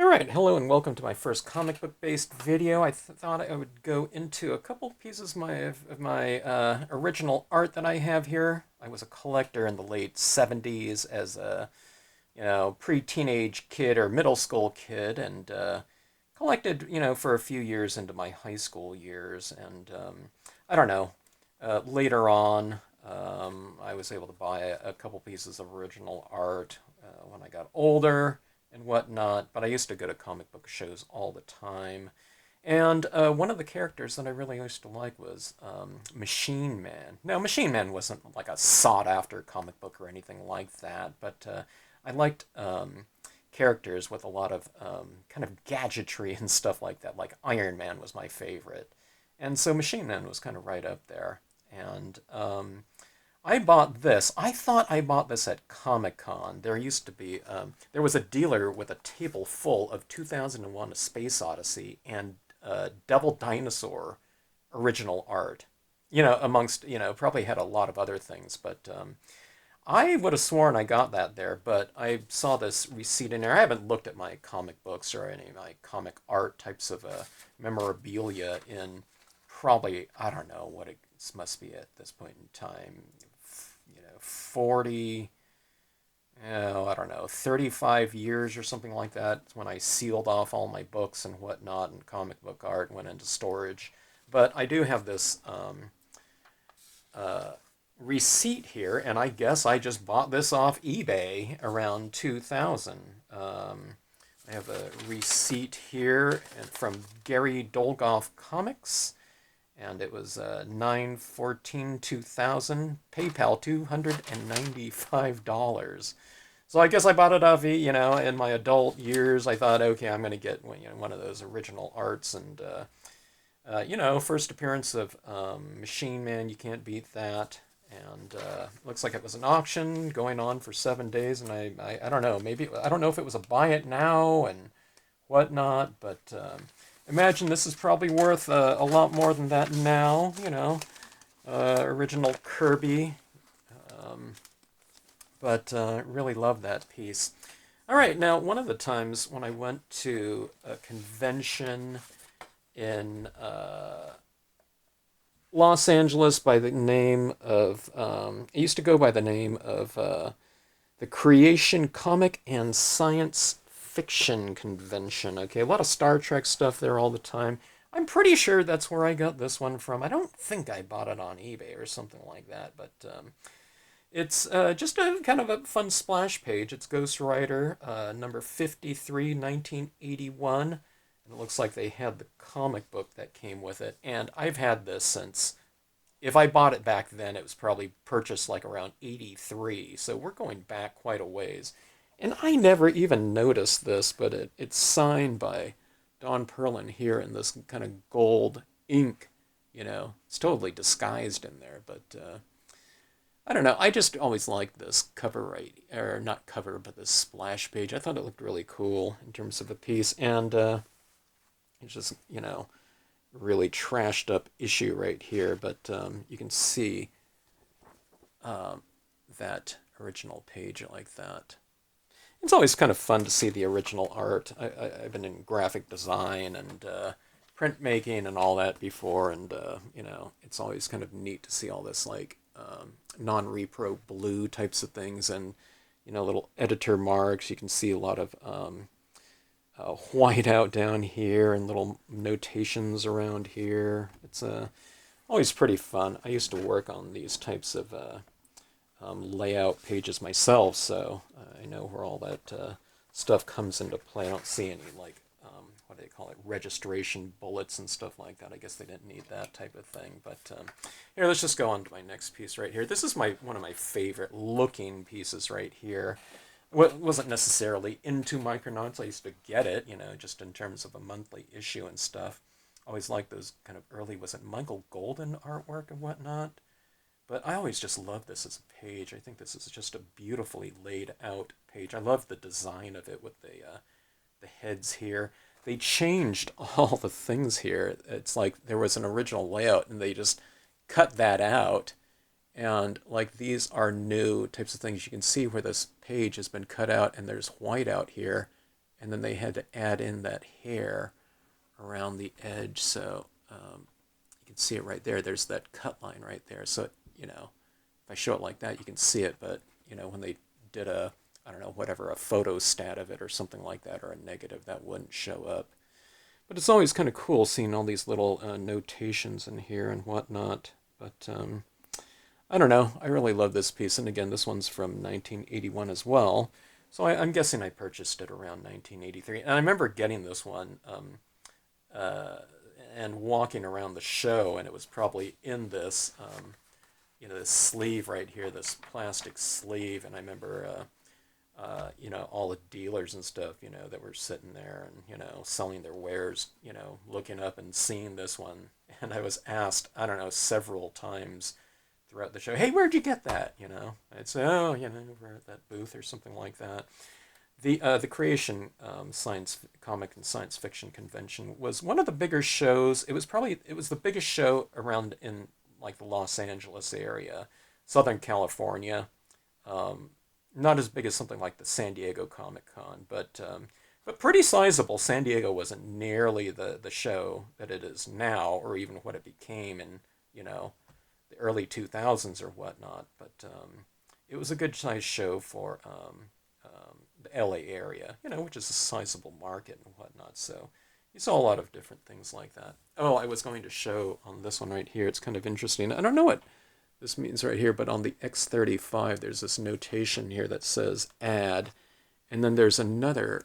Alright, hello and welcome to my first comic book based video. I thought I would go into a couple pieces of my original art that I have here. I was a collector in the late 70s as a, pre-teenage kid or middle school kid and collected, for a few years into my high school years. And I don't know, later on, I was able to buy a couple pieces of original art when I got older and whatnot, but I used to go to comic book shows all the time. And one of the characters that I really used to like was Machine Man. Now, Machine Man wasn't like a sought after comic book or anything like that, but I liked characters with a lot of kind of gadgetry and stuff like that. Like Iron Man was my favorite. And so Machine Man was kind of right up there. And I bought this. I thought I bought this at Comic Con. There used to be, there was a dealer with a table full of 2001 A Space Odyssey and Devil Dinosaur original art. Amongst, probably had a lot of other things, but I would have sworn I got that there, but I saw this receipt in there. I haven't looked at my comic books or any of my comic art types of memorabilia in probably, I don't know what it must be at this point in time, 40, I don't know, 35 years or something like that. It's when I sealed off all my books and whatnot, and comic book art went into storage. But I do have this uh, receipt here, and I guess I just bought this off eBay around 2000. I have a receipt here from Gary Dolgoff Comics, and it was 9/14/2000, PayPal $295. So I guess I bought it off, in my adult years. I thought, okay, I'm going to get one of those original arts, and first appearance of Machine Man, you can't beat that. And looks like it was an auction going on for 7 days, and I don't know, maybe, I don't know if it was a buy it now and whatnot, but imagine this is probably worth a lot more than that now, original Kirby. Um, but really love that piece. All right, now, one of the times when I went to a convention in Los Angeles by the name of, it used to go by the name of the Creation Comic and Science Fiction Convention. Okay, a lot of Star Trek stuff there all the time. I'm pretty sure that's where I got this one from. I don't think I bought it on eBay or something like that, but it's just a kind of a fun splash page. It's Ghost Rider, number 53, 1981. And it looks like they had the comic book that came with it. And I've had this since, if I bought it back then, it was probably purchased like around 83. So we're going back quite a ways. And I never even noticed this, but it's signed by Don Perlin here in this kind of gold ink. It's totally disguised in there, but I don't know. I just always liked this cover right, or not cover, but this splash page. I thought it looked really cool in terms of a piece, and it's just, really trashed up issue right here, but you can see um, that original page like that. It's always kind of fun to see the original art. I've been in graphic design and printmaking and all that before, and it's always kind of neat to see all this like non-repro blue types of things, and little editor marks. You can see a lot of white out down here and little notations around here. It's always pretty fun. I used to work on these types of layout pages myself, so I know where all that stuff comes into play. I don't see any like what do they call it, registration bullets and stuff like that. I guess they didn't need that type of thing. But here, let's just go on to my next piece right here. This is one of my favorite looking pieces right here. Wasn't necessarily into Micronauts. I used to get it, just in terms of a monthly issue and stuff. Always liked those kind of early, was it Michael Golden artwork and whatnot? But I always just love this as a page. I think this is just a beautifully laid out page. I love the design of it with the heads here. They changed all the things here. It's like there was an original layout and they just cut that out. And like these are new types of things. You can see where this page has been cut out and there's white out here. and then they had to add in that hair around the edge. So you can see it right there. There's that cut line right there. So, you know, if I show it like that, you can see it. But, you know, when they did a, I don't know, whatever, a photostat of it or something like that, or a negative, that wouldn't show up. But it's always kind of cool seeing all these little notations in here and whatnot. But I don't know. I really love this piece. And again, this one's from 1981 as well. So I'm guessing I purchased it around 1983. And I remember getting this one uh, and walking around the show, and it was probably in this, you know, this sleeve right here, this plastic sleeve. And I remember, you know, all the dealers and stuff, you know, that were sitting there and, you know, selling their wares, you know, looking up and seeing this one. And I was asked, I don't know, several times throughout the show, hey, where'd you get that? You know, I'd say, oh, you know, over at that booth or something like that. The Creation Science Comic and Science Fiction Convention was one of the bigger shows. It was the biggest show around in like the Los Angeles area, Southern California. Not as big as something like the San Diego Comic Con, but pretty sizable. San Diego wasn't nearly the show that it is now, or even what it became in, you know, the early 2000s or whatnot. But it was a good sized show for the LA area, you know, which is a sizable market and whatnot. So you saw a lot of different things like that. Oh, I was going to show on this one right here. It's kind of interesting. I don't know what this means right here, but on the X35, there's this notation here that says add, and then there's another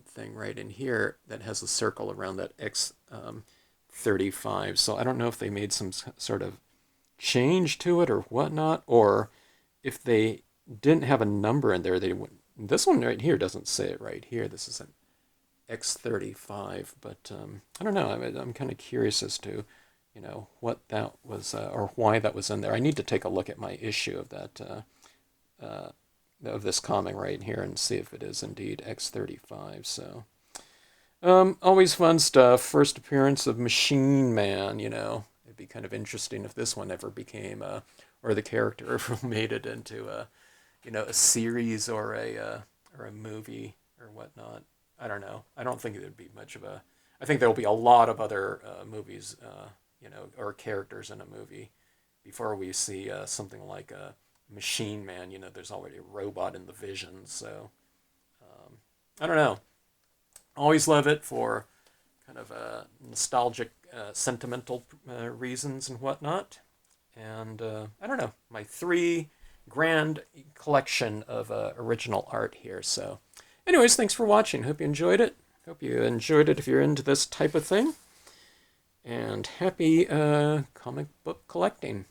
thing right in here that has a circle around that X35. So I don't know if they made some sort of change to it or whatnot, or if they didn't have a number in there, they would. This one right here doesn't say it right here. This is an X35, but I don't know. I'm kind of curious as to, you know, what that was or why that was in there. I need to take a look at my issue of that of this comic right here and see if it is indeed X35. So always fun stuff. First appearance of Machine Man. You know, it'd be kind of interesting if this one ever became or the character ever made it into a, you know, a series or a movie or whatnot. I don't know. I don't think there'd be much of a. I think there'll be a lot of other movies, you know, or characters in a movie before we see something like a Machine Man. You know, there's already a robot in the Vision, so I don't know. Always love it for kind of nostalgic, sentimental reasons and whatnot. And I don't know, my 3 grand collection of original art here. So, anyways, thanks for watching. Hope you enjoyed it. Hope you enjoyed it if you're into this type of thing. And happy comic book collecting.